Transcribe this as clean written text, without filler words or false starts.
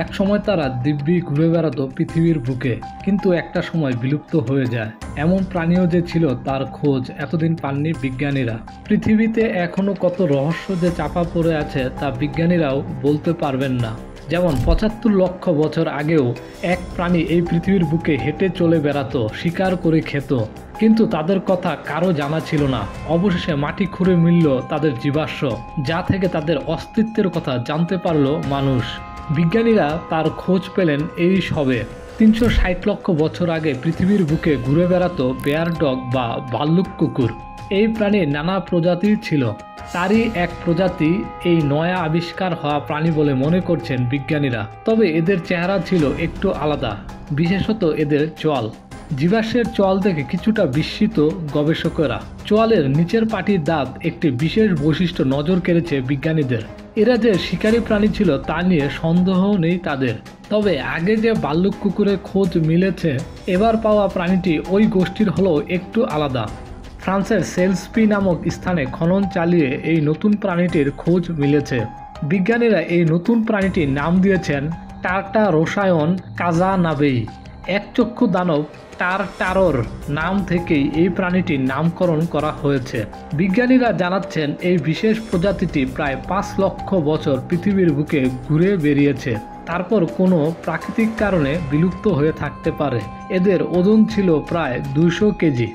একসময় তারা দিব্যি ঘুরে বেড়াতো পৃথিবীর বুকে, কিন্তু একটা সময় বিলুপ্ত হয়ে যায়। এমন প্রাণীও যে ছিল তার খোঁজ এতদিন পাননি বিজ্ঞানীরা। পৃথিবীতে এখনো কত রহস্য যে চাপা পড়ে আছে তা বিজ্ঞানীরাও বলতে পারবেন না। যেমন ৭৫ লক্ষ বছর আগেও এক প্রাণী এই পৃথিবীর বুকে হেঁটে চলে বেড়াতো, শিকার করে খেত, কিন্তু তাদের কথা কারো জানা ছিল না। অবশেষে মাটি খুঁড়ে মিলল তাদের জীবাশ্ম, যা থেকে তাদের অস্তিত্বের কথা জানতে পারল মানুষ। বিজ্ঞানীরা তার খোঁজ পেলেন এই সবে ৩৬০ লক্ষ বছর আগে পৃথিবীর বুকে ঘুরে বেড়াতো বেয়ার ডগ বা ভাল্লুক কুকুর। এই প্রাণীর নানা প্রজাতির ছিল, তারই এক প্রজাতি এই নয়া আবিষ্কার হওয়া প্রাণী বলে মনে করছেন বিজ্ঞানীরা। তবে এদের চেহারা ছিল একটু আলাদা, বিশেষত এদের চোয়াল। জীবাশ্মের চোয়াল দেখে কিছুটা বিস্মিত গবেষকেরা। চোয়ালের নিচের পাটির দাঁত একটি বিশেষ বৈশিষ্ট্য নজর কেড়েছে বিজ্ঞানীদের। এরা যে শিকারী প্রাণী ছিল তা নিয়ে সন্দেহ নেই তাদের। তবে আগে যে ভাল্লুক কুকুরের খোঁজ মিলেছে, এবার পাওয়া প্রাণীটি ওই গোষ্ঠীর হলেও একটু আলাদা। ফ্রান্সের সেলসপি নামক স্থানে খনন চালিয়ে এই নতুন প্রাণীটির খোঁজ মিলেছে। বিজ্ঞানীরা এই নতুন প্রাণীটির নাম দিয়েছেন টার্টারোসায়ন কাজানাবেই। একচক্ষু দানব টারটারোর নাম থেকেই এই প্রাণীটির নামকরণ করা হয়েছে। বিজ্ঞানীরা জানাচ্ছেন এই বিশেষ প্রজাতিটি প্রায় ৫ লক্ষ বছর পৃথিবীর বুকে ঘুরে বেরিয়েছে, তারপর কোনো প্রাকৃতিক কারণে বিলুপ্ত হয়ে থাকতে পারে। এদের ওজন ছিল প্রায় ২০০ কেজি।